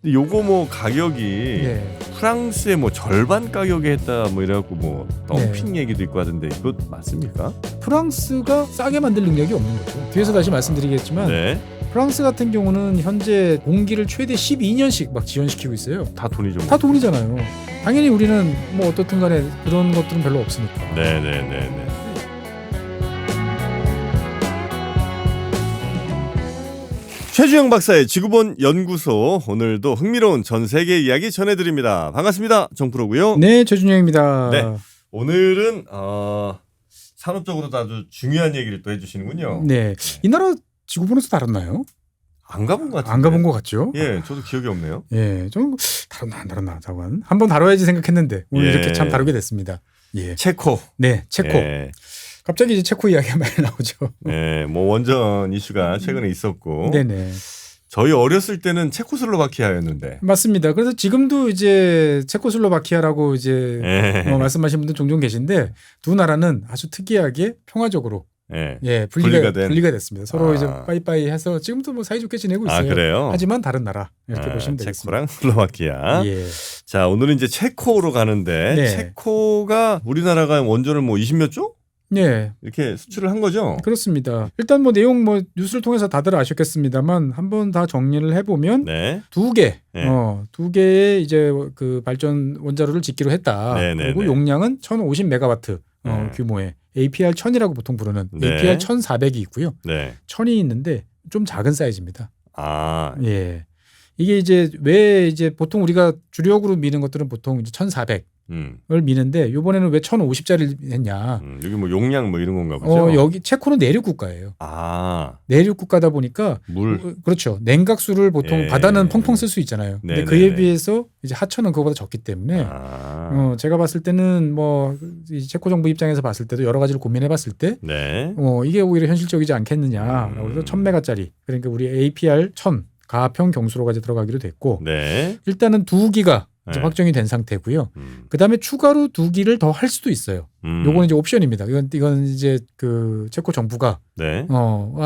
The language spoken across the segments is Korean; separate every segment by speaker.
Speaker 1: 근데 요거 뭐 가격이
Speaker 2: 네.
Speaker 1: 프랑스의 뭐 절반 가격에 했다 뭐 이래갖고 뭐 덤핑
Speaker 2: 네.
Speaker 1: 얘기도 있고 하던데 이거 맞습니까?
Speaker 2: 프랑스가 싸게 만들 능력이 없는 거죠. 뒤에서 다시 말씀드리겠지만
Speaker 1: 네.
Speaker 2: 프랑스 같은 경우는 현재 공기를 최대 12년씩 막 지원시키고 있어요.
Speaker 1: 다 돈이죠.
Speaker 2: 다 돈이잖아요. 당연히 우리는 뭐 어떻든 간에 그런 것들은 별로 없으니까.
Speaker 1: 네네네네. 최주영 박사의 지구본 연구소, 오늘도 흥미로운 전 세계 이야기 전해드립니다. 반갑습니다. 정프로고요.
Speaker 2: 네, 최준영입니다.
Speaker 1: 네. 오늘은 산업적으로도 아주 중요한 얘기를 또 해주시는군요.
Speaker 2: 네, 이 나라 지구본에서 다뤘나요?
Speaker 1: 안 가본 것 같은데.
Speaker 2: 안 가본 것 같죠?
Speaker 1: 예, 저도 기억이 없네요.
Speaker 2: 예, 좀 다뤘나 안 다뤘나 잠깐 한번 다뤄야지 생각했는데 오늘
Speaker 1: 예.
Speaker 2: 이렇게 참 다루게 됐습니다. 예,
Speaker 1: 체코.
Speaker 2: 네, 체코.
Speaker 1: 예.
Speaker 2: 갑자기 이제 체코 이야기가 많이 나오죠.
Speaker 1: 예, 뭐 원전 이슈가 최근에 있었고.
Speaker 2: 네네.
Speaker 1: 저희 어렸을 때는 체코슬로바키아였는데.
Speaker 2: 맞습니다. 그래서 지금도 이제 체코슬로바키아라고 이제
Speaker 1: 예.
Speaker 2: 말씀하신 분들 종종 계신데 두 나라는 아주 특이하게 평화적으로
Speaker 1: 예.
Speaker 2: 분리가
Speaker 1: 분리가
Speaker 2: 됐습니다. 서로 이제 빠이빠이 해서 지금도 뭐 사이좋게 지내고 있어요.
Speaker 1: 아, 그래요?
Speaker 2: 하지만 다른 나라 이렇게 보시면 되겠습니다.
Speaker 1: 체코랑 슬로바키아.
Speaker 2: 예.
Speaker 1: 자, 오늘은 이제 체코로 가는데
Speaker 2: 네.
Speaker 1: 체코가 우리나라가 원전을 뭐 20몇 조?
Speaker 2: 네,
Speaker 1: 이렇게 수출을 한 거죠?
Speaker 2: 그렇습니다. 일단 뭐 내용 뭐 뉴스를 통해서 다들 아셨겠습니다만 한번 다 정리를 해보면
Speaker 1: 네.
Speaker 2: 두 개,
Speaker 1: 네.
Speaker 2: 두 개의 이제 그 발전 원자로를 짓기로 했다.
Speaker 1: 네, 네,
Speaker 2: 그리고
Speaker 1: 네.
Speaker 2: 용량은 1050메가와트
Speaker 1: 네.
Speaker 2: 규모의 APR 1000이라고 보통 부르는
Speaker 1: 네.
Speaker 2: APR 1400이 있고요.
Speaker 1: 네.
Speaker 2: 1000이 있는데 좀 작은 사이즈입니다.
Speaker 1: 아,
Speaker 2: 예. 이게 이제 왜 이제 보통 우리가 주력으로 미는 것들은 보통 이제 1400을 미는데 이번에는 왜 1050짜리를 했냐?
Speaker 1: 여기 뭐 용량 뭐 이런 건가 보죠?
Speaker 2: 여기 체코는 내륙 국가예요.
Speaker 1: 아,
Speaker 2: 내륙 국가다 보니까
Speaker 1: 물.
Speaker 2: 그렇죠. 냉각수를 보통
Speaker 1: 예.
Speaker 2: 바다는 펑펑 쓸 수 있잖아요. 근데
Speaker 1: 네네네.
Speaker 2: 그에 비해서 이제 하천은 그거보다 적기 때문에 제가 봤을 때는 뭐 이 체코 정부 입장에서 봤을 때도 여러 가지를 고민해봤을 때
Speaker 1: 네.
Speaker 2: 이게 오히려 현실적이지 않겠느냐라고 해서 1000메가짜리 그러니까 우리 APR 1000 가평 경수로까지 들어가기로 됐고
Speaker 1: 네.
Speaker 2: 일단은 2기가 이제
Speaker 1: 네.
Speaker 2: 확정이 된 상태고요.
Speaker 1: 음.
Speaker 2: 그다음에 추가로 2기를 더 할 수도 있어요. 요거는 이제 옵션입니다. 이건 이제 그 체코 정부가
Speaker 1: 네.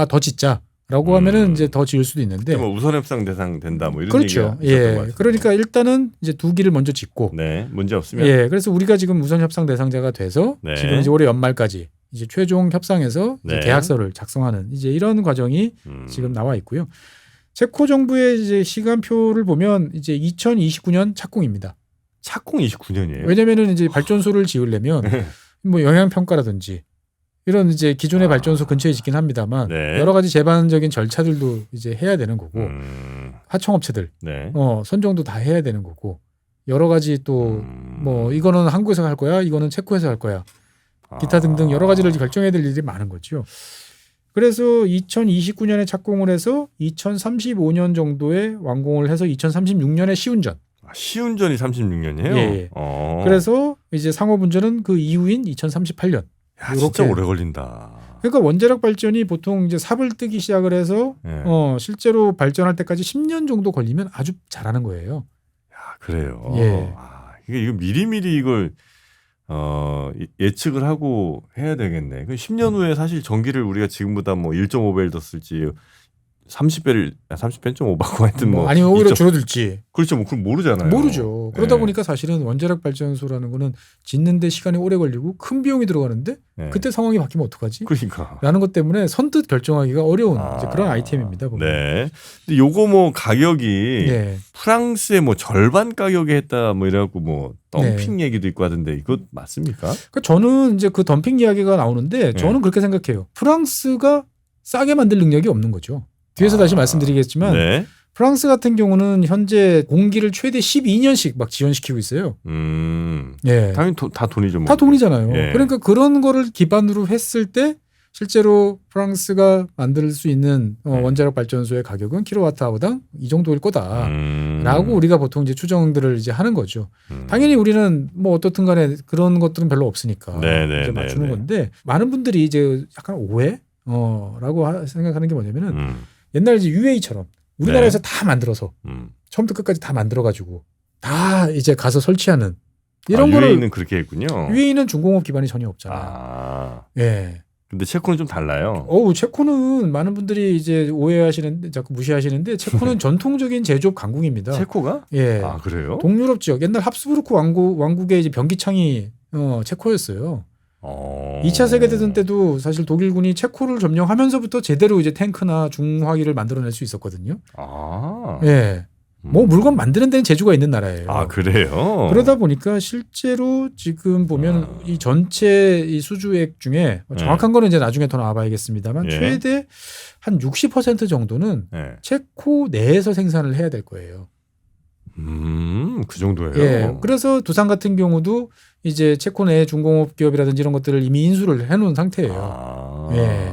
Speaker 2: 더 짓자라고 하면은 이제 더 지을 수도 있는데
Speaker 1: 뭐 우선 협상 대상 된다 뭐 이런
Speaker 2: 그렇죠.
Speaker 1: 얘기가 있었던 것
Speaker 2: 예.
Speaker 1: 같아요.
Speaker 2: 그러니까 일단은 이제 2기를 먼저 짓고
Speaker 1: 네. 문제 없으면.
Speaker 2: 예. 그래서 우리가 지금 우선 협상 대상자가 돼서
Speaker 1: 네.
Speaker 2: 지금 이제 올해 연말까지 이제 최종 협상에서 이제
Speaker 1: 네.
Speaker 2: 계약서를 작성하는 이제 이런 과정이 지금 나와 있고요. 체코 정부의 이제 시간표를 보면 이제 2029년 착공입니다.
Speaker 1: 착공 29년이에요.
Speaker 2: 왜냐면은 이제 발전소를 지으려면 뭐 영향 평가라든지 이런 이제 기존의 발전소 근처에 짓긴 합니다만
Speaker 1: 네.
Speaker 2: 여러 가지 제반적인 절차들도 이제 해야 되는 거고 하청업체들
Speaker 1: 네.
Speaker 2: 선정도 다 해야 되는 거고 여러 가지 또 뭐 이거는 한국에서 할 거야, 이거는 체코에서 할 거야, 기타 등등 여러 가지를 결정해야 될 일이 많은 거죠. 그래서 2029년에 착공을 해서 2035년 정도에 완공을 해서 2036년에 시운전.
Speaker 1: 시운전이 36년이에요?
Speaker 2: 예. 그래서 이제 상업운전은 그 이후인 2038년.
Speaker 1: 야, 진짜 오래 걸린다.
Speaker 2: 그러니까 원자력 발전이 보통 이제 삽을 뜨기 시작을 해서
Speaker 1: 예.
Speaker 2: 실제로 발전할 때까지 10년 정도 걸리면 아주 잘하는 거예요.
Speaker 1: 야, 그래요.
Speaker 2: 예.
Speaker 1: 이거 미리미리 이걸 예측을 하고 해야 되겠네. 10년 후에 사실 전기를 우리가 지금보다 뭐 1.5배를 더 쓸지 30배는 좀 오바고 하여튼 뭐
Speaker 2: 아니면 오히려 줄어들지.
Speaker 1: 그렇죠. 뭐 그럼 모르잖아요.
Speaker 2: 모르죠. 그러다
Speaker 1: 예.
Speaker 2: 보니까 사실은 원자력 발전소라는 거는 짓는데 시간이 오래 걸리고 큰 비용이 들어가는데
Speaker 1: 예.
Speaker 2: 그때 상황이 바뀌면 어떡하지?
Speaker 1: 그러니까.
Speaker 2: 라는 것 때문에 선뜻 결정하기가 어려운 이제 그런 아이템입니다. 보면.
Speaker 1: 네. 근데 요거 뭐 가격이
Speaker 2: 네.
Speaker 1: 프랑스의 뭐 절반 가격에 했다 뭐 이래갖고 뭐 덤핑 얘기도 있고 하던데 이거 맞습니까?
Speaker 2: 그러니까 저는 이제 그 덤핑 이야기가 나오는데 저는 그렇게 생각해요. 프랑스가 싸게 만들 능력이 없는 거죠. 뒤에서 다시 말씀드리겠지만
Speaker 1: 네.
Speaker 2: 프랑스 같은 경우는 현재 공기를 최대 12년씩 막 지원시키고 있어요. 예.
Speaker 1: 당연히 다 돈이죠. 뭐.
Speaker 2: 다 돈이잖아요.
Speaker 1: 예.
Speaker 2: 그러니까 그런 거를 기반으로 했을 때 실제로 프랑스가 만들 수 있는 원자력 발전소의 가격은 킬로와트아워당 이 정도일 거다라고 우리가 보통 이제 추정들을 이제 하는 거죠. 당연히 우리는 뭐 어떻든 간에 그런 것들은 별로 없으니까
Speaker 1: 네네,
Speaker 2: 이제 맞추는
Speaker 1: 네네.
Speaker 2: 건데 많은 분들이 이제 약간 오해라고 생각하는 게 뭐냐면은 옛날 이제 UAE처럼 우리나라에서 다 만들어서 처음부터 끝까지 다 만들어가지고 다 이제 가서 설치하는 이런 거를
Speaker 1: UAE는 그렇게 했군요.
Speaker 2: UAE는 중공업 기반이 전혀 없잖아요. 예.
Speaker 1: 근데 체코는 좀 달라요.
Speaker 2: 체코는 많은 분들이 이제 오해하시는데 자꾸 무시하시는데 체코는 전통적인 제조업 강국입니다.
Speaker 1: 체코가?
Speaker 2: 예.
Speaker 1: 아, 그래요?
Speaker 2: 동유럽 지역 옛날 합스부르크 왕국의 이제 병기창이 체코였어요. 2차 세계대전 때도 사실 독일군이 체코를 점령하면서부터 제대로 이제 탱크나 중화기를 만들어낼 수 있었거든요.
Speaker 1: 아.
Speaker 2: 예. 뭐 물건 만드는 데는 재주가 있는 나라예요.
Speaker 1: 아, 그래요?
Speaker 2: 그러다 보니까 실제로 지금 보면 이 전체 이 수주액 중에 정확한 거는 이제 나중에 더 나와봐야겠습니다만
Speaker 1: 예.
Speaker 2: 최대 한 60% 정도는
Speaker 1: 네.
Speaker 2: 체코 내에서 생산을 해야 될 거예요.
Speaker 1: 그 정도예요.
Speaker 2: 예. 그래서 두산 같은 경우도 이제 체코 내 중공업 기업이라든지 이런 것들을 이미 인수를 해놓은 상태예요.
Speaker 1: 아.
Speaker 2: 예.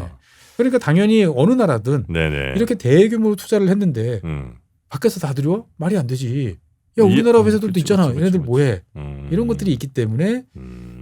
Speaker 2: 그러니까 당연히 어느 나라든
Speaker 1: 네네.
Speaker 2: 이렇게 대규모로 투자를 했는데 밖에서 다 들여와? 말이 안 되지. 야, 우리나라 회사들도 있잖아. 얘네들 뭐해? 이런 것들이 있기 때문에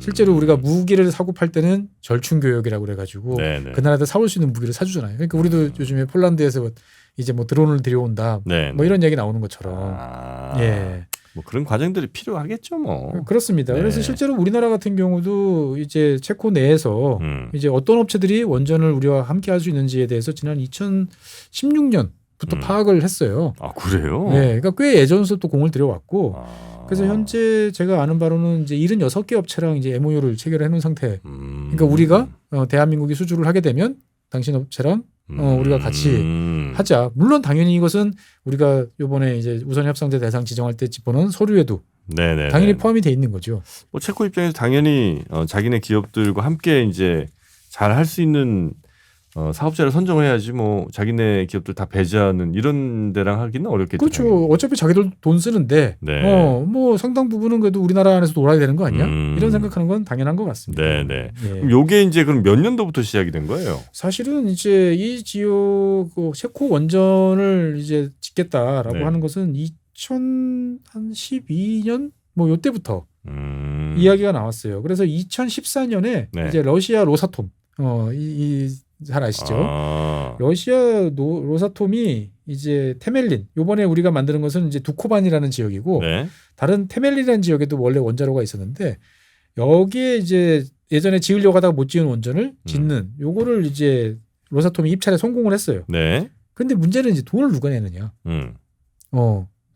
Speaker 2: 실제로 우리가 무기를 사고 팔 때는 절충교역이라고 그래가지고
Speaker 1: 네네.
Speaker 2: 그 나라에서 사올 수 있는 무기를 사주잖아요. 그러니까 우리도 요즘에 폴란드에서 이제 뭐 드론을 들여온다.
Speaker 1: 네네.
Speaker 2: 뭐 이런 얘기 나오는 것처럼.
Speaker 1: 아.
Speaker 2: 예.
Speaker 1: 뭐 그런 과정들이 필요하겠죠, 뭐.
Speaker 2: 그렇습니다.
Speaker 1: 네.
Speaker 2: 그래서 실제로 우리나라 같은 경우도 이제 체코 내에서 이제 어떤 업체들이 원전을 우리와 함께 할 수 있는지에 대해서 지난 2016년부터 파악을 했어요.
Speaker 1: 아, 그래요?
Speaker 2: 네. 그러니까 꽤 예전부터 또 공을 들여왔고
Speaker 1: 아.
Speaker 2: 그래서 현재 제가 아는 바로는 이제 76개 업체랑 이제 MOU를 체결해 놓은 상태. 그러니까 우리가 대한민국이 수주를 하게 되면 당신 업체랑 우리가 같이 하자. 물론 당연히 이것은 우리가 이번에 이제 우선 협상제 대상 지정할 때 짚어놓은 서류에도
Speaker 1: 네네.
Speaker 2: 당연히 포함이 돼 있는 거죠.
Speaker 1: 뭐 체코 입장에서 당연히 자기네 기업들과 함께 이제 잘 할 수 있는 사업자를 선정해야지 뭐 자기네 기업들 다 배제하는 이런 데랑 하기는 어렵겠죠.
Speaker 2: 그렇죠.
Speaker 1: 당연히.
Speaker 2: 어차피 자기들 돈 쓰는데
Speaker 1: 네.
Speaker 2: 뭐 상당 부분은 그래도 우리나라 안에서 놀아야 되는 거 아니야? 이런 생각하는 건 당연한 것 같습니다.
Speaker 1: 네네.
Speaker 2: 예.
Speaker 1: 그럼 요게 이제 그럼 몇 년도부터 시작이 된 거예요?
Speaker 2: 사실은 이제 이 지역 체코 원전을 이제 짓겠다라고
Speaker 1: 네.
Speaker 2: 하는 것은 2012년 뭐 요때부터
Speaker 1: 음.
Speaker 2: 이야기가 나왔어요. 그래서 2014년에
Speaker 1: 네.
Speaker 2: 이제 러시아 로사톰 잘 아시죠?
Speaker 1: 아.
Speaker 2: 러시아 로사톰이 이제 테멜린 요번에 우리가 만드는 것은 이제 두코반이라는 지역이고
Speaker 1: 네.
Speaker 2: 다른 테멜린이라는 지역에도 원래 원자로가 있었는데 여기에 이제 예전에 지으려고 하다가 못 지은 원전을 짓는 요거를 이제 로사톰이 입찰에 성공을 했어요.
Speaker 1: 네.
Speaker 2: 근데 문제는 이제 돈을 누가 내느냐.
Speaker 1: 음.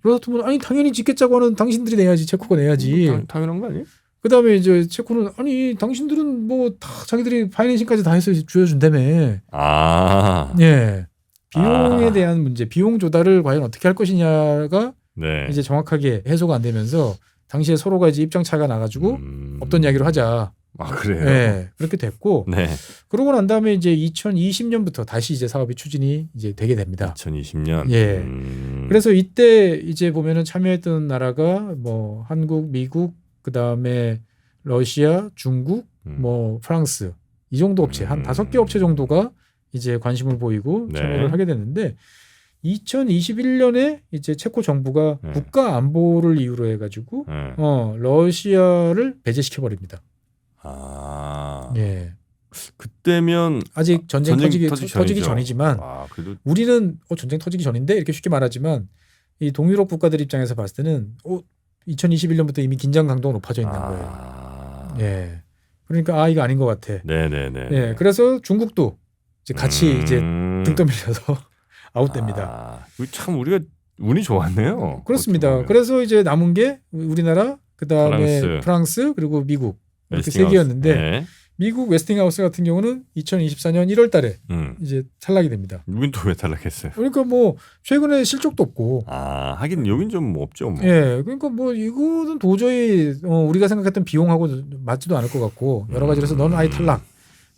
Speaker 2: 로사톰은 아니 당연히 짓겠자고 하는 당신들이 내야지 체코가 내야지.
Speaker 1: 당연한 거 아니에요?
Speaker 2: 그다음에 이제 체코는 아니 당신들은 뭐 다 자기들이 파이낸싱까지 다 해서 쥐어준다며.
Speaker 1: 아.
Speaker 2: 예. 비용에 대한 문제, 비용 조달을 과연 어떻게 할 것이냐가
Speaker 1: 네.
Speaker 2: 이제 정확하게 해소가 안 되면서 당시에 서로가 이제 입장 차가 나가지고 없던 이야기로 하자.
Speaker 1: 아, 그래요?
Speaker 2: 네, 그렇게 됐고
Speaker 1: 네.
Speaker 2: 그러고 난 다음에 이제 2020년부터 다시 이제 사업이 추진이 이제 되게 됩니다.
Speaker 1: 2020년.
Speaker 2: 예. 그래서 이때 이제 보면은 참여했던 나라가 뭐 한국, 미국, 그 다음에 러시아, 중국, 뭐 프랑스 이 정도 업체 한 5개 업체 정도가 이제 관심을 보이고
Speaker 1: 네.
Speaker 2: 참여를 하게 됐는데 2021년에 이제 체코 정부가 국가 안보를 이유로 해가지고 러시아를 배제시켜 버립니다.
Speaker 1: 아.
Speaker 2: 예.
Speaker 1: 그때면
Speaker 2: 아직 전쟁 터지기
Speaker 1: 전이죠.
Speaker 2: 전이지만
Speaker 1: 아, 그래도
Speaker 2: 우리는 전쟁 터지기 전인데 이렇게 쉽게 말하지만 이 동유럽 국가들 입장에서 봤을 때는 2021년부터 이미 긴장 강도가 높아져 있는 거예요. 예. 그러니까 이거 아닌 것 같아.
Speaker 1: 네네네.
Speaker 2: 예. 그래서 중국도 이제 같이 이제 등 떠밀려서 아웃됩니다.
Speaker 1: 참 우리가 운이 좋았네요.
Speaker 2: 그렇습니다. 그래서 이제 남은 게 우리나라, 그 다음에 프랑스 그리고 미국 이렇게 세 개였는데
Speaker 1: 네.
Speaker 2: 미국 웨스팅하우스 같은 경우는 2024년 1월달에 이제 탈락이 됩니다.
Speaker 1: 여긴 또 왜 탈락했어요?
Speaker 2: 그러니까 뭐 최근에 실적도 없고.
Speaker 1: 하긴 여긴 좀 없죠. 뭐.
Speaker 2: 예, 그러니까 뭐 이거는 도저히 우리가 생각했던 비용하고 맞지도 않을 것 같고 여러 가지로서 너는 아예 탈락.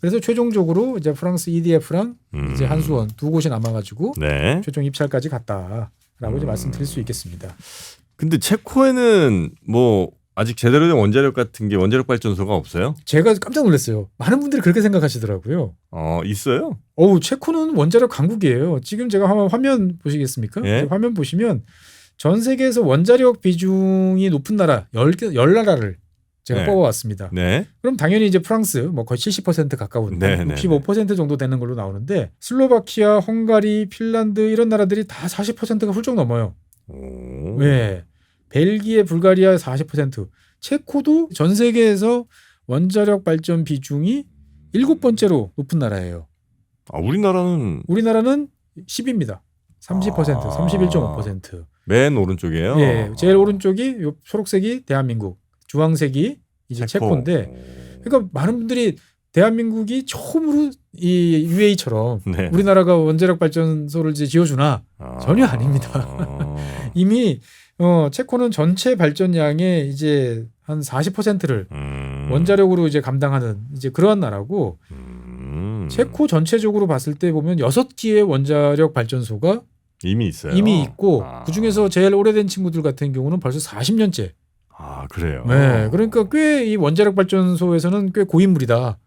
Speaker 2: 그래서 최종적으로 이제 프랑스 EDF랑 이제 한수원 두 곳이 남아가지고
Speaker 1: 네.
Speaker 2: 최종 입찰까지 갔다라고 이제 말씀드릴 수 있겠습니다.
Speaker 1: 근데 체코에는 뭐 아직 제대로 된 원자력 같은 게 원자력 발전소가 없어요?
Speaker 2: 제가 깜짝 놀랐어요. 많은 분들이 그렇게 생각하시더라고요.
Speaker 1: 있어요?
Speaker 2: 체코는 원자력 강국이에요. 지금 제가 한번 화면 보시겠습니까?
Speaker 1: 예?
Speaker 2: 화면 보시면 전 세계에서 원자력 비중이 높은 나라 10나라를 제가
Speaker 1: 네.
Speaker 2: 뽑아왔습니다.
Speaker 1: 네.
Speaker 2: 그럼 당연히 이제 프랑스 뭐 거의 70% 가까운
Speaker 1: 네, 네,
Speaker 2: 65% 정도 되는 걸로 나오는데 슬로바키아, 헝가리, 핀란드 이런 나라들이 다 40%가 훌쩍 넘어요. 네. 벨기에, 불가리아 40%, 체코도 전 세계에서 원자력 발전 비중이 7번째로 높은 나라예요.
Speaker 1: 우리나라는
Speaker 2: 10입니다. 30%, 31.5%.
Speaker 1: 맨 오른쪽이에요.
Speaker 2: 예, 제일 오른쪽이 요 초록색이 대한민국, 주황색이 이제 체코인데, 그러니까 많은 분들이 대한민국이 처음으로 이 UAE처럼
Speaker 1: 네.
Speaker 2: 우리나라가 원자력 발전소를 이제 지어주나 전혀 아닙니다. 이미 체코는 전체 발전량의 이제 한 40%를 원자력으로 이제 감당하는 이제 그러한 나라고, 체코 전체적으로 봤을 때 보면 6기의 원자력 발전소가
Speaker 1: 이미 있어요.
Speaker 2: 이미 있고 그 중에서 제일 오래된 친구들 같은 경우는 벌써 40년째.
Speaker 1: 아, 그래요.
Speaker 2: 네, 그러니까 꽤 이 원자력 발전소에서는 꽤 고인물이다.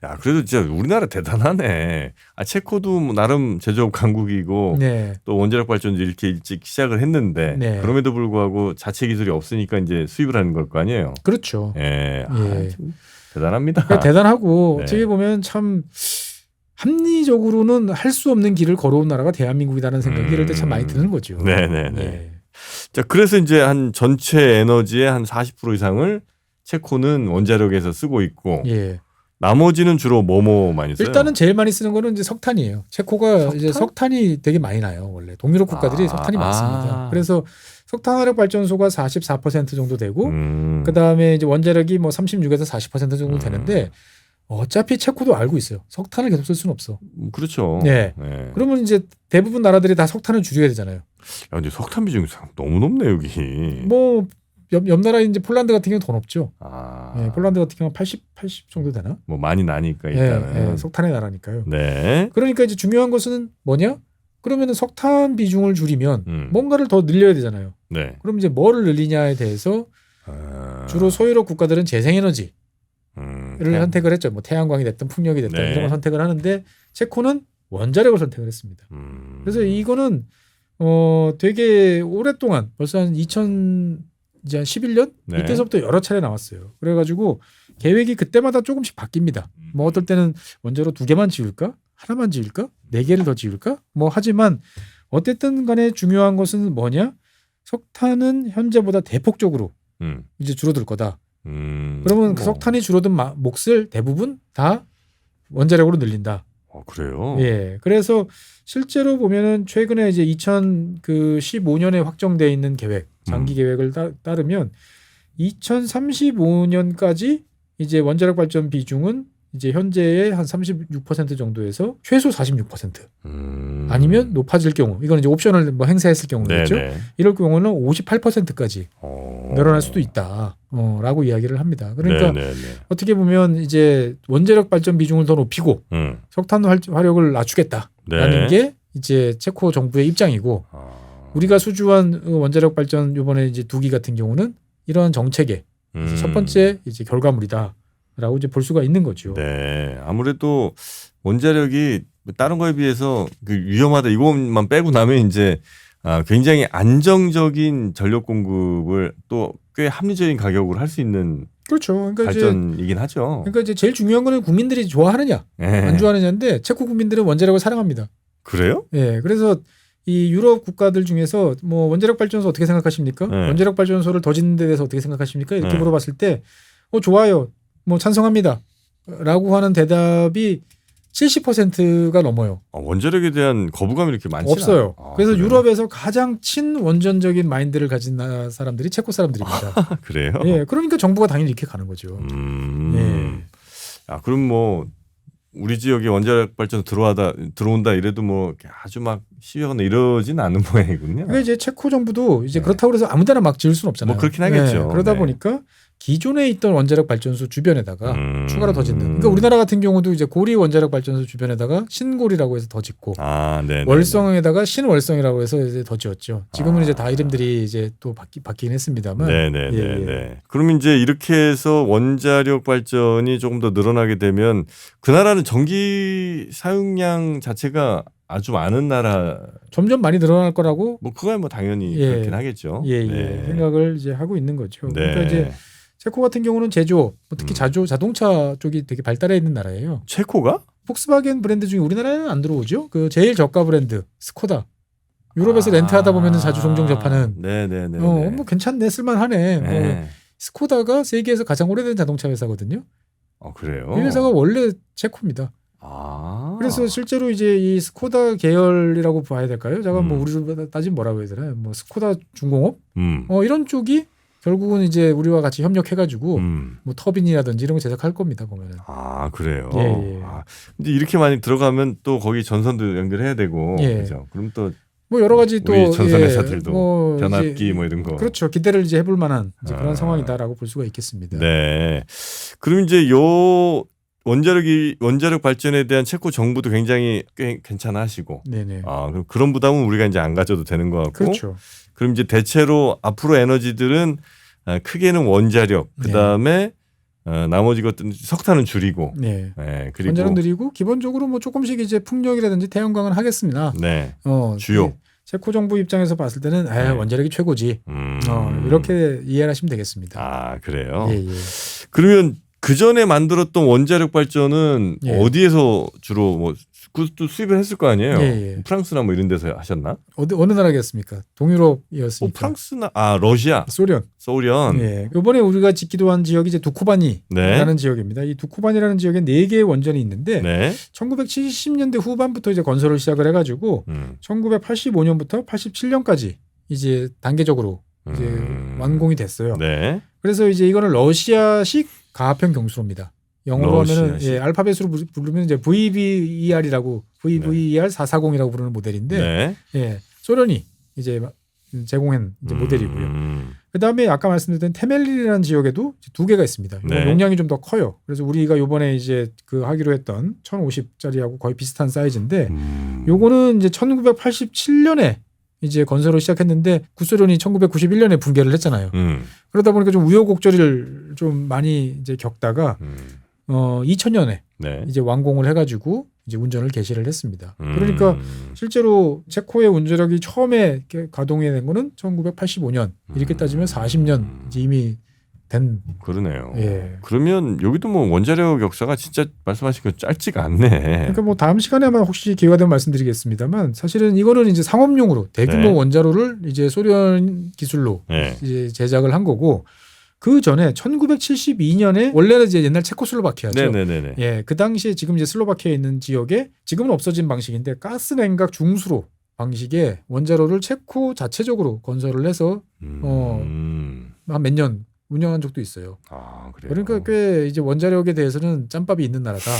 Speaker 1: 야, 그래도 진짜 우리나라 대단하네. 체코도 뭐 나름 제조업 강국이고
Speaker 2: 네.
Speaker 1: 또 원자력 발전도 이렇게 일찍 시작을 했는데
Speaker 2: 네.
Speaker 1: 그럼에도 불구하고 자체 기술이 없으니까 이제 수입을 하는 걸 거 아니에요.
Speaker 2: 그렇죠.
Speaker 1: 예,
Speaker 2: 예.
Speaker 1: 참 대단합니다.
Speaker 2: 그러니까 대단하고
Speaker 1: 네.
Speaker 2: 어떻게 보면 참 합리적으로는 할 수 없는 길을 걸어온 나라가 대한민국이라는 생각이 이럴 때 참 많이 드는 거죠.
Speaker 1: 네네네.
Speaker 2: 예.
Speaker 1: 자, 그래서 이제 한 전체 에너지의 한 40% 이상을 체코는 원자력에서 쓰고 있고
Speaker 2: 예.
Speaker 1: 나머지는 주로 뭐뭐 많이 써요?
Speaker 2: 일단은 제일 많이 쓰는 거는 이제 석탄이에요. 체코가 이제 석탄이 되게 많이 나요. 원래 동유럽 국가들이 석탄이 많습니다. 그래서 석탄 화력 발전소가 44% 정도 되고, 그 다음에 이제 원자력이 뭐 36에서 40% 정도 되는데, 어차피 체코도 알고 있어요. 석탄을 계속 쓸 수는 없어.
Speaker 1: 그렇죠.
Speaker 2: 네.
Speaker 1: 네.
Speaker 2: 그러면 이제 대부분 나라들이 다 석탄을 줄여야 되잖아요.
Speaker 1: 야, 근데 석탄 비중이 너무 높네 여기.
Speaker 2: 뭐 옆 나라 이제 폴란드 같은 경우는 더 높죠.
Speaker 1: 아,
Speaker 2: 네, 폴란드 같은 경우는 80 정도 되나?
Speaker 1: 뭐 많이 나니까 일단은.
Speaker 2: 네, 네, 석탄의 나라니까요.
Speaker 1: 네.
Speaker 2: 그러니까 이제 중요한 것은 뭐냐? 그러면은 석탄 비중을 줄이면 뭔가를 더 늘려야 되잖아요.
Speaker 1: 네.
Speaker 2: 그럼 이제 뭐를 늘리냐에 대해서 주로 소유럽 국가들은 재생에너지를 선택을 했죠. 뭐 태양광이 됐든 풍력이 됐든
Speaker 1: 네.
Speaker 2: 이런 걸 선택을 하는데 체코는 원자력을 선택을 했습니다. 그래서 이거는 되게 오랫동안 벌써 한 2011년
Speaker 1: 네.
Speaker 2: 이때서부터 여러 차례 나왔어요. 그래가지고 계획이 그때마다 조금씩 바뀝니다. 뭐 어떨 때는 원자로 2개만 지을까? 하나만 지을까? 4개를 더 지을까? 뭐 하지만 어쨌든 간에 중요한 것은 뭐냐? 석탄은 현재보다 대폭적으로 이제 줄어들 거다. 그러면 그 석탄이 줄어든 몫을 대부분 다 원자력으로 늘린다.
Speaker 1: 그래요?
Speaker 2: 예. 그래서 실제로 보면은 최근에 이제 2015년에 확정되어 있는 계획, 장기 계획을 따르면 2035년까지 이제 원자력 발전 비중은 이제 현재의 한 36% 정도에서 최소 46%. 아니면 높아질 경우, 이거는 이제 옵션을 뭐 행사했을 경우겠죠. 이럴 경우는 58%까지 늘어날 수도 있다. 라고 이야기를 합니다. 그러니까 어떻게 보면 이제 원자력 발전 비중을 더 높이고 석탄 화력을 낮추겠다라는 게 이제 체코 정부의 입장이고, 우리가 수주한 원자력 발전 이번에 이제 2기 같은 경우는 이러한 정책의 이제 첫 번째 이제 결과물이다라고 이제 볼 수가 있는 거죠.
Speaker 1: 네, 아무래도 원자력이 다른 거에 비해서 그 위험하다 이것만 빼고 나면 이제 굉장히 안정적인 전력 공급을 또 꽤 합리적인 가격으로 할 수 있는
Speaker 2: 그렇죠. 그러니까
Speaker 1: 발전이긴 하죠.
Speaker 2: 그러니까 이제 제일 중요한 거는 국민들이 좋아하느냐 안 좋아하느냐인데 체코 국민들은 원자력을 사랑합니다.
Speaker 1: 그래요?
Speaker 2: 예, 그래서 이 유럽 국가들 중에서 뭐 원자력 발전소 어떻게 생각하십니까? 원자력 발전소를 더 짓는 데 대해서 어떻게 생각하십니까? 이렇게 물어봤을 때 좋아요. 뭐 찬성합니다. 라고 하는 대답이 70%가 넘어요.
Speaker 1: 원자력에 대한 거부감이 이렇게 많지
Speaker 2: 없어요. 그래서
Speaker 1: 그래요?
Speaker 2: 유럽에서 가장 친원전적인 마인드를 가진 사람들이 체코 사람들입니다.
Speaker 1: 그래요?
Speaker 2: 예, 그러니까 정부가 당연히 이렇게 가는 거죠. 예.
Speaker 1: 야, 그럼 뭐 우리 지역에 원자력 발전 들어온다 이래도 뭐 아주 막 시위하거나 이러진 않는 모양이군요.
Speaker 2: 그러니까 이제 체코 정부도 이제 그렇다고 해서 아무데나 막 지을 수는 없잖아요.
Speaker 1: 뭐 그렇긴 하겠죠.
Speaker 2: 그러다 보니까 기존에 있던 원자력 발전소 주변에다가 추가로 더 짓는. 그러니까 우리나라 같은 경우도 이제 고리 원자력 발전소 주변에다가 신고리라고 해서 더 짓고, 월성에다가 신월성이라고 해서 이제 더 지었죠. 지금은 이제 다 이름들이 이제 또 바뀌긴 했습니다만.
Speaker 1: 네네네. 그럼 이제 이렇게 해서 원자력 발전이 조금 더 늘어나게 되면 그 나라는 전기 사용량 자체가 아주 많은 나라.
Speaker 2: 점점 많이 늘어날 거라고.
Speaker 1: 뭐 그거야 뭐 당연히 그렇긴 하겠죠.
Speaker 2: 생각을 이제 하고 있는 거죠. 그러니까 이제 체코 같은 경우는 제조업, 특히 자동차 쪽이 되게 발달해 있는 나라예요.
Speaker 1: 체코가?
Speaker 2: 폭스바겐 브랜드 중에 우리나라에는 안 들어오죠. 그 제일 저가 브랜드 스코다. 유럽에서 렌트하다 보면은 자주 종종 접하는.
Speaker 1: 네네네.
Speaker 2: 뭐 괜찮네, 쓸만하네. 뭐 스코다가 세계에서 가장 오래된 자동차 회사거든요.
Speaker 1: 그래요?
Speaker 2: 이 회사가 원래 체코입니다. 그래서 실제로 이제 이 스코다 계열이라고 봐야 될까요? 제가 뭐 우리로 따지면 뭐라고 해야 되나요? 뭐 스코다 중공업 이런 쪽이 결국은 이제 우리와 같이 협력해가지고 뭐 터빈이라든지 이런 거 제작할 겁니다 보면은.
Speaker 1: 그래요.
Speaker 2: 예.
Speaker 1: 근데 이렇게 많이 들어가면 또 거기 전선도 연결해야 되고,
Speaker 2: 예.
Speaker 1: 그죠? 그럼 또
Speaker 2: 뭐 여러 가지 또
Speaker 1: 우리 전선 회사들도
Speaker 2: 뭐
Speaker 1: 변압기
Speaker 2: 이제
Speaker 1: 뭐 이런 거.
Speaker 2: 그렇죠. 기대를 이제 해볼 만한 이제 그런 상황이다라고 볼 수가 있겠습니다.
Speaker 1: 네. 그럼 이제 요 원자력 발전에 대한 체코 정부도 굉장히 꽤 괜찮아하시고.
Speaker 2: 네네.
Speaker 1: 그럼 그런 부담은 우리가 이제 안 가져도 되는 것 같고.
Speaker 2: 그렇죠.
Speaker 1: 그럼 이제 대체로 앞으로 에너지들은 크게는 원자력, 그 다음에 나머지 것들은 석탄은 줄이고.
Speaker 2: 네.
Speaker 1: 네. 그리고
Speaker 2: 원자력 늘리고 기본적으로 뭐 조금씩 이제 풍력이라든지 태양광은 하겠습니다.
Speaker 1: 네. 주요.
Speaker 2: 체코 정부 입장에서 봤을 때는 원자력이 최고지. 이렇게 이해를 하시면 되겠습니다.
Speaker 1: 그래요.
Speaker 2: 예.
Speaker 1: 그러면 그 전에 만들었던 원자력 발전은 어디에서 주로 뭐 그것도 수입을 했을 거 아니에요?
Speaker 2: 예.
Speaker 1: 프랑스나 뭐 이런 데서 하셨나?
Speaker 2: 어느 나라겠습니까? 동유럽이었으니까.
Speaker 1: 프랑스나 러시아,
Speaker 2: 소련.
Speaker 1: 예.
Speaker 2: 이번에 우리가 짓기도 한 지역이 이제 두코바니라는 지역입니다. 이 두코바니라는 지역에 4개의 원전이 있는데 1970년대 후반부터 이제 건설을 시작을 해가지고 1985년부터 87년까지 이제 단계적으로 이제 완공이 됐어요.
Speaker 1: 네.
Speaker 2: 그래서 이제 이거는 러시아식 가합형 경수로입니다. 영어로 하면은 알파벳으로 부르면 이제 VVER이라고 VVER 440이라고 부르는 모델인데 소련이 이제 제공한 이제 모델이고요. 그다음에 아까 말씀드린 테멜린이라는 지역에도 2개가 있습니다. 용량이 좀 더 커요. 그래서 우리가 요번에 이제 그 하기로 했던 1050짜리하고 거의 비슷한 사이즈인데 요거는 이제 1987년에 이제 건설을 시작했는데 구소련이 1991년에 붕괴를 했잖아요. 그러다 보니까 좀 우여곡절을 좀 많이 이제 겪다가 2000년에 이제 완공을 해가지고 이제 운전을 개시를 했습니다. 그러니까 실제로 체코의 원자력이 처음에 가동이 된 거는 1985년 이렇게 따지면 40년 이제 이미 된.
Speaker 1: 그러네요.
Speaker 2: 예.
Speaker 1: 그러면 여기도 뭐 원자력 역사가 진짜 말씀하신 거 짧지가 않네.
Speaker 2: 그러니까 뭐 다음 시간에 아마 혹시 기회가 되면 말씀드리겠습니다만 사실은 이거는 이제 상업용으로 대규모 원자로를 이제 소련 기술로 이제 제작을 한 거고 그 전에 1972년에 원래는 이제 옛날 체코슬로바키아죠. 예, 그 당시에 지금 이제 슬로바키아에 있는 지역에 지금은 없어진 방식인데 가스 냉각 중수로 방식의 원자로를 체코 자체적으로 건설을 해서 한 몇 년 운영한 적도 있어요.
Speaker 1: 그래요?
Speaker 2: 그러니까 꽤 이제 원자력에 대해서는 짬밥이 있는 나라다.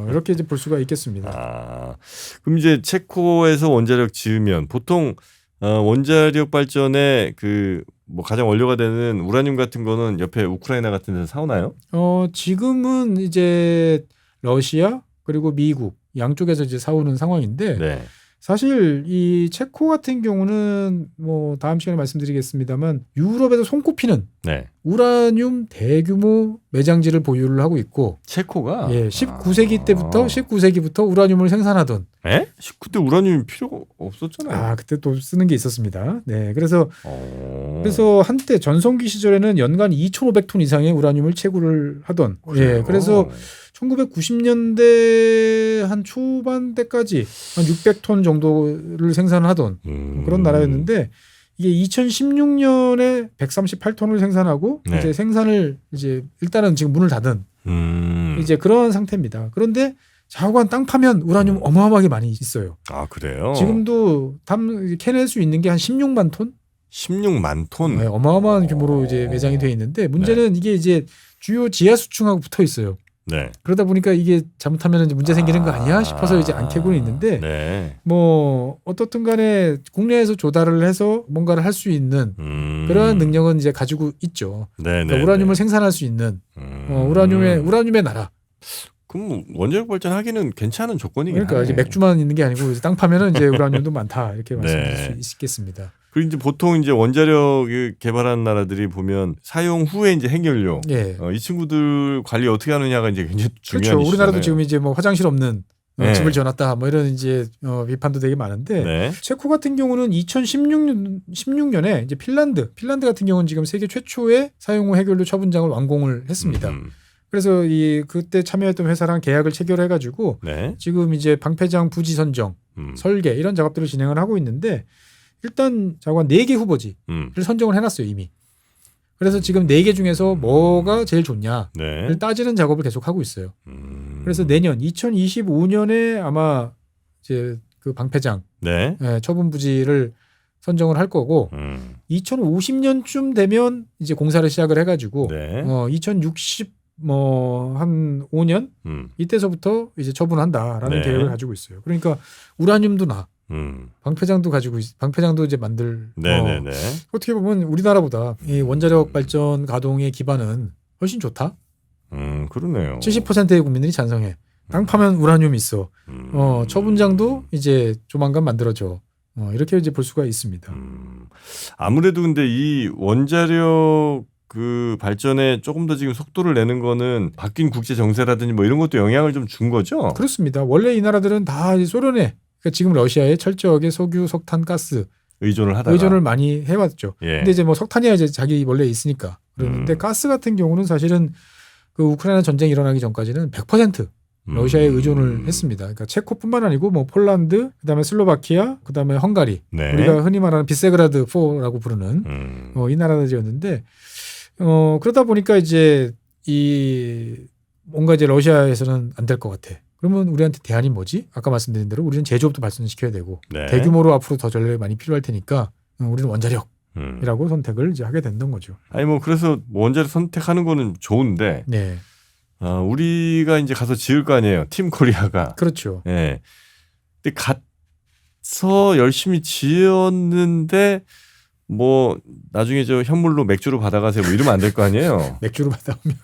Speaker 2: 이렇게 이제 볼 수가 있겠습니다.
Speaker 1: 그럼 이제 체코에서 원자력 지으면 보통 원자력 발전에 그 뭐 가장 원료가 되는 우라늄 같은 거는 옆에 우크라이나 같은 데서 사오나요?
Speaker 2: 지금은 이제 러시아 그리고 미국 양쪽에서 이제 사오는 상황인데 사실 이 체코 같은 경우는 뭐 다음 시간에 말씀드리겠습니다만 유럽에서 손꼽히는 우라늄 대규모 매장지를 보유를 하고 있고
Speaker 1: 체코가
Speaker 2: 19세기부터 우라늄을 생산하던
Speaker 1: 19대 우라늄이 필요가 없었잖아요.
Speaker 2: 그때 또 쓰는 게 있었습니다. 그래서 한때 전성기 시절에는 연간 2,500톤 이상의 우라늄을 채굴을 하던 그래서 1990년대 한 초반대까지 한 600톤 정도를 생산하던 그런 나라였는데 이게 2016년에 138톤을 생산하고 이제 생산을 이제 일단은 지금 문을 닫은 이제 그런 상태입니다. 그런데 자우간 땅 파면 우라늄 어마어마하게 많이 있어요.
Speaker 1: 그래요?
Speaker 2: 지금도 캐낼 수 있는 게 한 16만 톤?
Speaker 1: 16만 톤?
Speaker 2: 어마어마한 규모로 이제 매장이 되어 있는데 문제는 이게 이제 주요 지하수층하고 붙어 있어요. 그러다 보니까 이게 잘못하면 이제 문제 생기는 거 아니야 싶어서 이제 안 캐고는 있는데 뭐 어떻든 간에 국내에서 조달을 해서 뭔가를 할 수 있는 그러한 능력은 이제 가지고 있죠. 그러니까 우라늄을 생산할 수 있는 우라늄의 나라.
Speaker 1: 그럼 원자력 발전하기는 괜찮은 조건이긴
Speaker 2: 그러니까 이제 맥주만 있는 게 아니고 이제 땅 파면은 이제 우라늄도 많다 이렇게 말씀드릴 수 있겠습니다.
Speaker 1: 그리고 이제 보통 이제 원자력을 개발하는 나라들이 보면 사용 후에 이제 핵연료 이 친구들 관리 어떻게 하느냐가 이제 굉장히 중요한
Speaker 2: 그렇죠.
Speaker 1: 이슈잖아요.
Speaker 2: 우리나라도 지금 이제 뭐 화장실 없는 집을 지어놨다 뭐 이런 이제 비판도 되게 많은데 체코 같은 경우는 2016년에 이제 핀란드 같은 경우는 지금 세계 최초의 사용 후 핵연료 처분장을 완공을 했습니다. 그래서 그때 참여했던 회사랑 계약을 체결해가지고 지금 이제 방패장 부지 선정, 설계 이런 작업들을 진행을 하고 있는데 일단 자관 4개 후보지를 선정을 해놨어요 이미. 그래서 지금 4개 중에서 뭐가 제일 좋냐를
Speaker 1: 네.
Speaker 2: 따지는 작업을 계속 하고 있어요. 그래서 내년 2025년에 아마 이제 그 방패장
Speaker 1: 네.
Speaker 2: 처분 부지를 선정을 할 거고 2050년쯤 되면 이제 공사를 시작을 해가지고
Speaker 1: 네.
Speaker 2: 2060 한 5년 이때서부터 이제 처분한다라는
Speaker 1: 네.
Speaker 2: 계획을 가지고 있어요. 그러니까 우라늄도 방패장도 방패장도 이제 만들.
Speaker 1: 네네네.
Speaker 2: 어떻게 보면 우리나라보다 이 원자력 발전 가동의 기반은 훨씬 좋다.
Speaker 1: 그러네요.
Speaker 2: 70%의 국민들이 찬성해. 땅 파면 우라늄 있어. 처분장도 이제 조만간 만들어져. 이렇게 이제 볼 수가 있습니다.
Speaker 1: 아무래도 근데 이 원자력 그 발전에 조금 더 지금 속도를 내는 거는 바뀐 국제 정세라든지 뭐 이런 것도 영향을 좀 준 거죠.
Speaker 2: 그렇습니다. 원래 이 나라들은 다 소련에 그러니까 지금 러시아에 철저하게 석유, 석탄, 가스
Speaker 1: 의존을 하다가
Speaker 2: 의존을 많이 해왔죠.
Speaker 1: 예.
Speaker 2: 근데 이제 뭐 석탄이야 이제 자기 원래 있으니까 그러는데 가스 같은 경우는 사실은 그 우크라이나 전쟁이 일어나기 전까지는 100% 러시아에 의존을 했습니다. 그러니까 체코뿐만 아니고 뭐 폴란드, 그다음에 슬로바키아, 그다음에 헝가리,
Speaker 1: 네.
Speaker 2: 우리가 흔히 말하는 비세그라드 4라고 부르는 이 나라들이었는데 그러다 보니까 이제 이 뭔가 이제 러시아에서는 안 될 것 같아. 그러면 우리한테 대안이 뭐지? 아까 말씀드린 대로 우리는 제조업도 발전시켜야 되고
Speaker 1: 네.
Speaker 2: 대규모로 앞으로 더 전력이 많이 필요할 테니까 우리는 원자력이라고 선택을 이제 하게 됐던 거죠.
Speaker 1: 아니 뭐 그래서 원자력 선택하는 거는 좋은데
Speaker 2: 네,
Speaker 1: 우리가 이제 가서 지을 거 아니에요. 팀 코리아가.
Speaker 2: 그렇죠.
Speaker 1: 예. 근데 가서 열심히 지었는데 뭐 나중에 저 현물로 맥주로 받아가세요. 뭐 이러면 안 될 거 아니에요.
Speaker 2: 맥주로 받아오면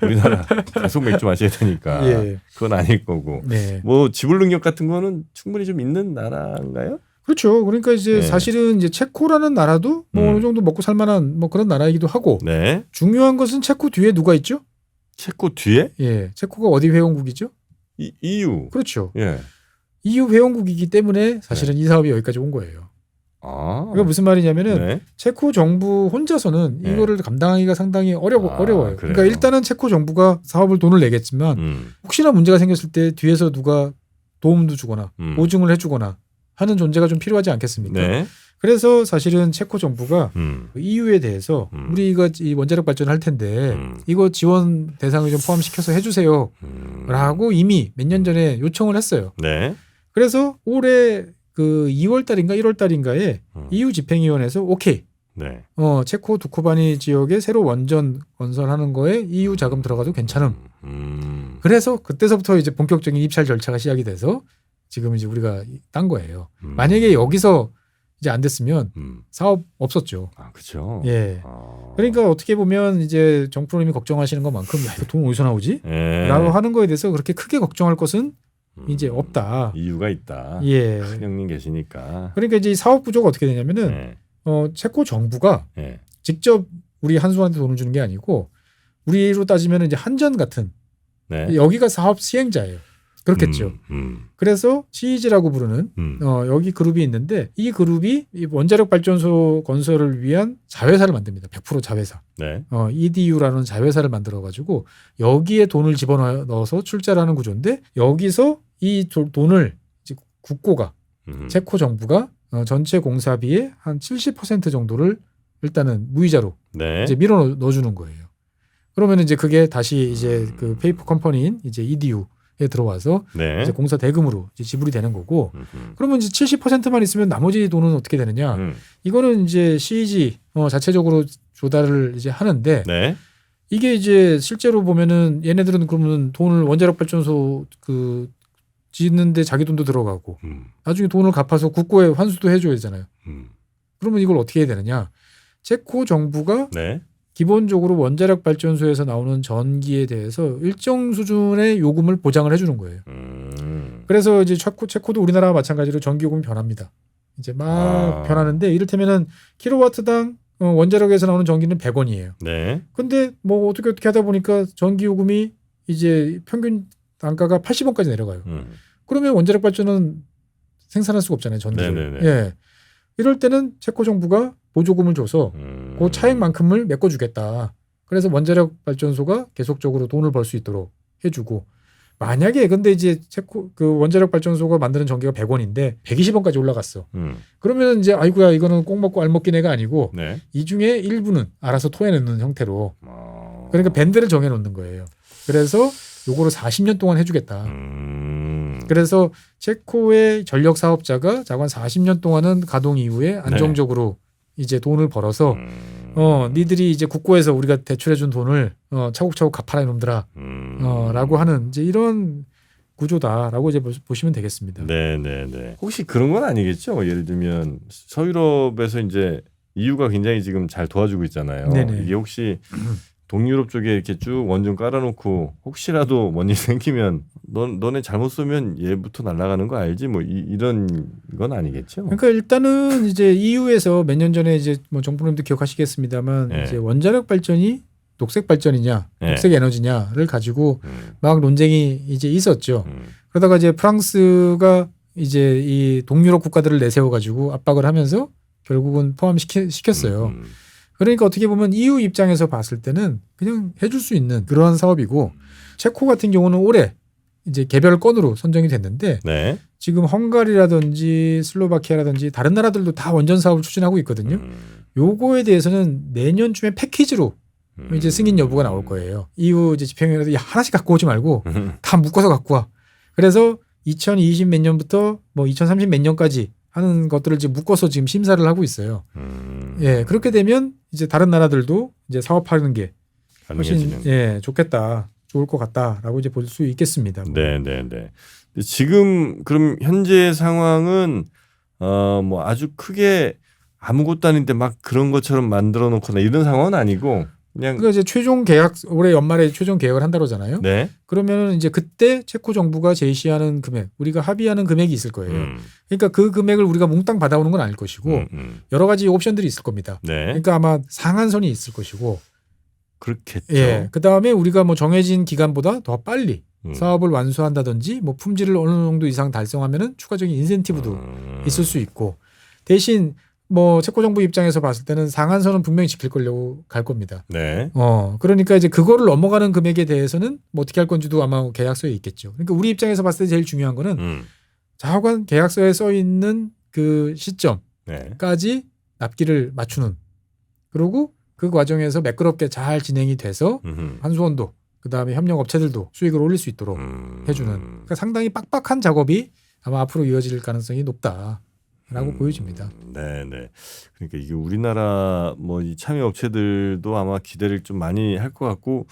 Speaker 1: 우리나라 계속 맥주 마셔야 되니까
Speaker 2: 예.
Speaker 1: 그건 아닐 거고.
Speaker 2: 네,
Speaker 1: 뭐 지불 능력 같은 거는 충분히 좀 있는 나라인가요?
Speaker 2: 그렇죠. 그러니까 이제
Speaker 1: 네.
Speaker 2: 사실은 이제 체코라는 나라도 뭐 어느 정도 먹고 살만한 뭐 그런 나라이기도 하고
Speaker 1: 네.
Speaker 2: 중요한 것은 체코 뒤에 누가 있죠?
Speaker 1: 체코 뒤에
Speaker 2: 예, 체코가 어디 회원국이죠?
Speaker 1: EU.
Speaker 2: 그렇죠.
Speaker 1: 예.
Speaker 2: EU 회원국이기 때문에 사실은 이 사업이 여기까지 온 거예요. 그러니까 무슨 말이냐면은
Speaker 1: 네.
Speaker 2: 체코 정부 혼자서는
Speaker 1: 네.
Speaker 2: 이거를 감당하기가 상당히 어려워요.
Speaker 1: 그래요?
Speaker 2: 그러니까 일단은 체코 정부가 사업을 돈을 내겠지만 혹시나 문제가 생겼을 때 뒤에서 누가 도움도 주거나 보증을 해주거나 하는 존재가 좀 필요하지 않겠습니까?
Speaker 1: 네.
Speaker 2: 그래서 사실은 체코 정부가 EU에 대해서 우리가 이 원자력 발전을 할 텐데 이거 지원 대상을 좀 포함시켜서 해주세요라고 이미 몇 년 전에 요청을 했어요.
Speaker 1: 네.
Speaker 2: 그래서 올해 그 2월 달인가 1월 달인가에 EU 집행위원회에서 오케이.
Speaker 1: 네.
Speaker 2: 체코 두코바니 지역에 새로 원전 건설하는 거에 EU 자금 들어가도 괜찮음. 그래서 그때서부터 이제 본격적인 입찰 절차가 시작이 돼서 지금 이제 우리가 딴 거예요. 만약에 여기서 이제 안 됐으면 사업 없었죠.
Speaker 1: 그렇죠.
Speaker 2: 예. 그러니까 어떻게 보면 이제 정프로님이 걱정하시는 것만큼 야, 이거 돈 어디서 나오지? 라고 하는 거에 대해서 그렇게 크게 걱정할 것은 이제 없다.
Speaker 1: 이유가 있다.
Speaker 2: 예.
Speaker 1: 큰 형님 계시니까.
Speaker 2: 그러니까 이제 이 사업 구조가 어떻게 되냐면은
Speaker 1: 네.
Speaker 2: 체코 정부가
Speaker 1: 네.
Speaker 2: 직접 우리 한수한테 돈을 주는 게 아니고 우리로 따지면 이제 한전 같은
Speaker 1: 네.
Speaker 2: 여기가 사업 시행자예요. 그렇겠죠. 그래서 CEG라고 부르는 여기 그룹이 있는데 이 그룹이 이 원자력 발전소 건설을 위한 자회사를 만듭니다. 100% 자회사.
Speaker 1: 네.
Speaker 2: EDU라는 자회사를 만들어 가지고 여기에 돈을 집어넣어서 출자를 하는 구조인데 여기서 이 돈을 이제 국고가 체코 정부가 전체 공사비의 한 70% 정도를 일단은 무이자로
Speaker 1: 네.
Speaker 2: 이제 밀어 넣어주는 거예요. 그러면 이제 그게 다시 이제 그 페이퍼 컴퍼니인 이제 EDU에 들어와서
Speaker 1: 네.
Speaker 2: 이제 공사 대금으로 이제 지불이 되는 거고. 그러면 이제 70%만 있으면 나머지 돈은 어떻게 되느냐? 이거는 이제 CEG 자체적으로 조달을 이제 하는데
Speaker 1: 네.
Speaker 2: 이게 이제 실제로 보면은 얘네들은 그러면 돈을 원자력 발전소 그 짓는데 자기 돈도 들어가고 나중에 돈을 갚아서 국고에 환수도 해줘야 되잖아요. 그러면 이걸 어떻게 해야 되느냐? 체코 정부가
Speaker 1: 네.
Speaker 2: 기본적으로 원자력 발전소에서 나오는 전기에 대해서 일정 수준의 요금을 보장을 해주는 거예요. 그래서 이제 체코도 우리나라와 마찬가지로 전기 요금이 변합니다. 이제 막 변하는데 이를테면은 킬로와트당 원자력에서 나오는 전기는 100원이에요.
Speaker 1: 네.
Speaker 2: 근데 뭐 어떻게 하다 보니까 전기 요금이 이제 평균 단가가 80원까지 내려가요. 그러면 원자력 발전은 생산할 수가 없잖아요. 전기를.
Speaker 1: 네네네.
Speaker 2: 예. 이럴 때는 체코 정부가 보조금을 줘서 그 차액만큼을 메꿔주겠다. 그래서 원자력 발전소가 계속적으로 돈을 벌 수 있도록 해주고 만약에 근데 이제 체코 그 원자력 발전소가 만드는 전기가 100원인데 120원까지 올라갔어. 그러면 이제 아이고야 이거는 꼭 먹고 알 먹긴 애가 아니고
Speaker 1: 네.
Speaker 2: 이 중에 일부는 알아서 토해내는 형태로
Speaker 1: 어.
Speaker 2: 그러니까 밴드를 정해놓는 거예요. 그래서 요거를 40년 동안 해주겠다. 그래서 체코의 전력 사업자가 자관 40년 동안은 가동 이후에 안정적으로 이제 돈을 벌어서 니들이 이제 국고에서 우리가 대출해준 돈을 차곡차곡 갚아라 이놈들아 라고 하는 이제 이런 구조다라고 이제 보시면 되겠습니다.
Speaker 1: 네네네. 혹시 그런 건 아니겠죠? 예를 들면 서유럽에서 이제 EU가 굉장히 지금 잘 도와주고 있잖아요.
Speaker 2: 네네.
Speaker 1: 이게 혹시 동유럽 쪽에 이렇게 쭉 원전 깔아놓고 혹시라도 뭔 일 생기면 너네 잘못 쏘면 얘부터 날아가는 거 알지? 뭐 이런 건 아니겠죠?
Speaker 2: 그러니까 일단은 이제 EU에서 몇 년 전에 이제 뭐 정부님도 기억하시겠습니다만
Speaker 1: 네.
Speaker 2: 이제 원자력 발전이 녹색 발전이냐,
Speaker 1: 네.
Speaker 2: 녹색 에너지냐를 가지고 막 논쟁이 이제 있었죠. 그러다가 이제 프랑스가 이제 이 동유럽 국가들을 내세워 가지고 압박을 하면서 결국은 포함시켰어요. 그러니까 어떻게 보면 EU 입장에서 봤을 때는 그냥 해줄 수 있는 그러한 사업이고 체코 같은 경우는 올해 이제 개별 건으로 선정이 됐는데
Speaker 1: 네.
Speaker 2: 지금 헝가리라든지 슬로바키아라든지 다른 나라들도 다 원전 사업을 추진하고 있거든요. 요거에 대해서는 내년쯤에 패키지로 이제 승인 여부가 나올 거예요. EU 이제 집행위원회에서 야, 하나씩 갖고 오지 말고 다 묶어서 갖고 와. 그래서 2020 몇 년부터 뭐 2030 몇 년까지 하는 것들을 지금 묶어서 지금 심사를 하고 있어요. 예, 그렇게 되면 이제 다른 나라들도 이제 사업하는 게 훨씬
Speaker 1: 가능해지는.
Speaker 2: 좋겠다, 좋을 것 같다라고 이제 볼 수 있겠습니다.
Speaker 1: 네네네. 지금 그럼 현재 상황은 뭐 아주 크게 아무것도 아닌데 막 그런 것처럼 만들어 놓거나 이런 상황은 아니고 그냥
Speaker 2: 그러니까 이제 최종 계약 올해 연말에 최종 계약을 한다고 하잖아요.
Speaker 1: 네.
Speaker 2: 그러면은 이제 그때 체코 정부가 제시하는 금액, 우리가 합의하는 금액이 있을 거예요. 그러니까 그 금액을 우리가 몽땅 받아오는 건 아닐 것이고 여러 가지 옵션들이 있을 겁니다.
Speaker 1: 네.
Speaker 2: 그러니까 아마 상한선이 있을 것이고,
Speaker 1: 그렇겠죠.
Speaker 2: 예, 그 다음에 우리가 뭐 정해진 기간보다 더 빨리 사업을 완수한다든지, 뭐 품질을 어느 정도 이상 달성하면은 추가적인 인센티브도 있을 수 있고, 대신 뭐 체코 정부 입장에서 봤을 때는 상한선은 분명히 지킬 거려고 갈 겁니다.
Speaker 1: 네.
Speaker 2: 그러니까 이제 그거를 넘어가는 금액에 대해서는 뭐 어떻게 할 건지도 아마 계약서에 있겠죠. 그러니까 우리 입장에서 봤을 때 제일 중요한 거는 자관 계약서에 써 있는 그 시점까지
Speaker 1: 네.
Speaker 2: 납기를 맞추는. 그리고 그 과정에서 매끄럽게 잘 진행이 돼서 한수원도 그다음에 협력 업체들도 수익을 올릴 수 있도록 해주는. 그러니까 상당히 빡빡한 작업이 아마 앞으로 이어질 가능성이 높다라고 보여집니다.
Speaker 1: 네네. 그러니까 이게 우리나라 뭐 이 참여 업체들도 아마 기대를 좀 많이 할 것 같고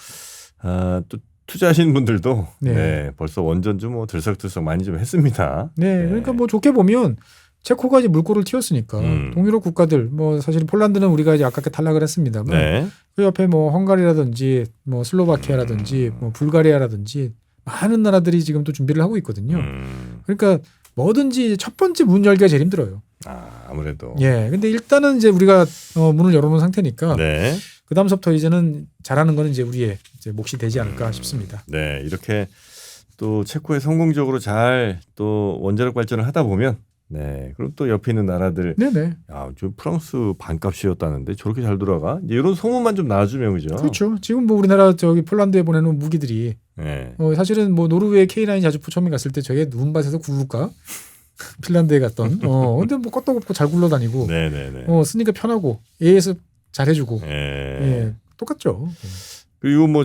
Speaker 1: 또 투자하시는 분들도 네. 벌써 원전 좀 뭐 들썩들썩 많이 좀 했습니다.
Speaker 2: 네, 그러니까 뭐 좋게 보면 체코가 이제 물꼬를 틔웠으니까 동유럽 국가들 뭐 사실 폴란드는 우리가 이제 아깝게 탈락을 했습니다만
Speaker 1: 네.
Speaker 2: 그 옆에 뭐 헝가리라든지 뭐 슬로바키아라든지 뭐 불가리아라든지 많은 나라들이 지금 또 준비를 하고 있거든요. 그러니까 뭐든지 첫 번째 문 열기가 제일 힘들어요.
Speaker 1: 아무래도.
Speaker 2: 예, 근데 일단은 이제 우리가 문을 열어놓은 상태니까
Speaker 1: 네.
Speaker 2: 그 다음부터 이제는 잘하는 거는 이제 우리의 이제 몫이 되지 않을까 싶습니다.
Speaker 1: 네, 이렇게 또 체코에 성공적으로 잘 또 원자력 발전을 하다 보면. 네. 그럼 또 옆에 있는 나라들,
Speaker 2: 네네.
Speaker 1: 야, 저 프랑스 반값이었다는데 저렇게 잘 돌아가? 이제 이런 소문만 좀 나와주면 그죠?
Speaker 2: 그렇죠. 지금 뭐 우리나라 저기 폴란드에 보내는 무기들이
Speaker 1: 네.
Speaker 2: 사실은 뭐 노르웨이 K9 자주포 처음에 갔을 때 저게 눈밭에서 굴까 핀란드에 갔던. 근데 뭐 껐도 없고 잘 굴러다니고.
Speaker 1: 네네네.
Speaker 2: 쓰니까 편하고 AS 잘해주고.
Speaker 1: 네.
Speaker 2: 예, 똑같죠.
Speaker 1: 그리고 뭐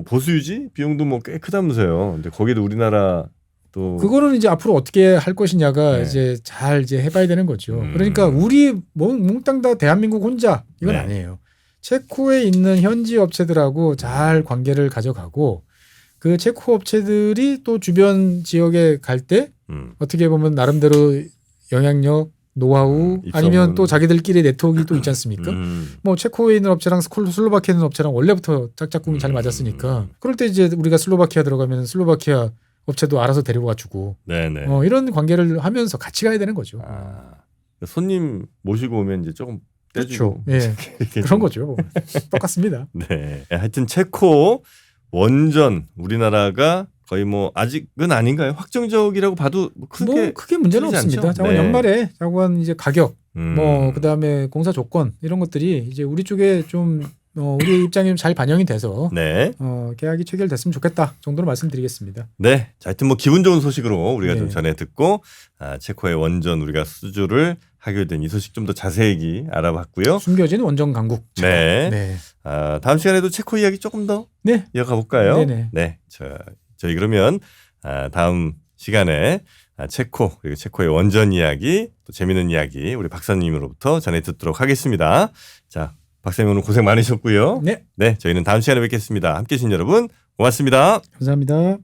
Speaker 1: 보수 유지 비용도 뭐 꽤 크다면서요. 근데 거기도 우리나라 또
Speaker 2: 그거는 이제 앞으로 어떻게 할 것이냐가
Speaker 1: 네.
Speaker 2: 이제 잘 이제 해봐야 되는 거죠. 그러니까 우리 몽땅 다 대한민국 혼자 이건
Speaker 1: 네.
Speaker 2: 아니에요. 체코에 있는 현지 업체들하고 잘 관계를 가져가고 그 체코 업체들이 또 주변 지역에 갈 때 어떻게 보면 나름대로 영향력, 노하우 아니면 또 자기들끼리 네트워크가 또 있지 않습니까? 뭐 체코에 있는 업체랑 슬로바키아에 있는 업체랑 원래부터 짝짝꿍이 잘 맞았으니까 그럴 때 이제 우리가 슬로바키아 들어가면 슬로바키아 업체도 알아서 데려와 주고
Speaker 1: 네네.
Speaker 2: 이런 관계를 하면서 같이 가야 되는 거죠.
Speaker 1: 손님 모시고 오면 이제 조금 떼주고.
Speaker 2: 그렇죠. 예. 그런 거죠. 똑같습니다.
Speaker 1: 네. 하여튼 체코 원전 우리나라가 거의 뭐 아직은 아닌가요? 확정적이라고 봐도 뭐
Speaker 2: 크게 문제는
Speaker 1: 틀리지
Speaker 2: 없습니다.
Speaker 1: 않죠?
Speaker 2: 자관
Speaker 1: 네.
Speaker 2: 연말에 자관 이제 가격 뭐 그다음에 공사 조건 이런 것들이 이제 우리 쪽에 좀 우리 입장이 좀 잘 반영이 돼서
Speaker 1: 네.
Speaker 2: 계약이 체결됐으면 좋겠다 정도로 말씀드리겠습니다.
Speaker 1: 네. 자, 하여튼 뭐 기분 좋은 소식으로 우리가 좀
Speaker 2: 네.
Speaker 1: 전해 듣고 체코의 원전 우리가 수주를 하게 된 이 소식 좀 더 자세히 알아봤고요.
Speaker 2: 숨겨진 원전 강국. 체코.
Speaker 1: 네.
Speaker 2: 네.
Speaker 1: 다음 시간에도 체코 이야기 조금 더
Speaker 2: 네.
Speaker 1: 이어가 볼까요?
Speaker 2: 네네.
Speaker 1: 네. 저희 그러면 다음 시간에 체코 그리고 체코의 원전 이야기 또 재미있는 이야기 우리 박사님으로부터 전해 듣도록 하겠습니다. 자, 박사님 오늘 고생 많으셨고요.
Speaker 2: 네.
Speaker 1: 네, 저희는 다음 시간에 뵙겠습니다. 함께해 주신 여러분 고맙습니다.
Speaker 2: 감사합니다.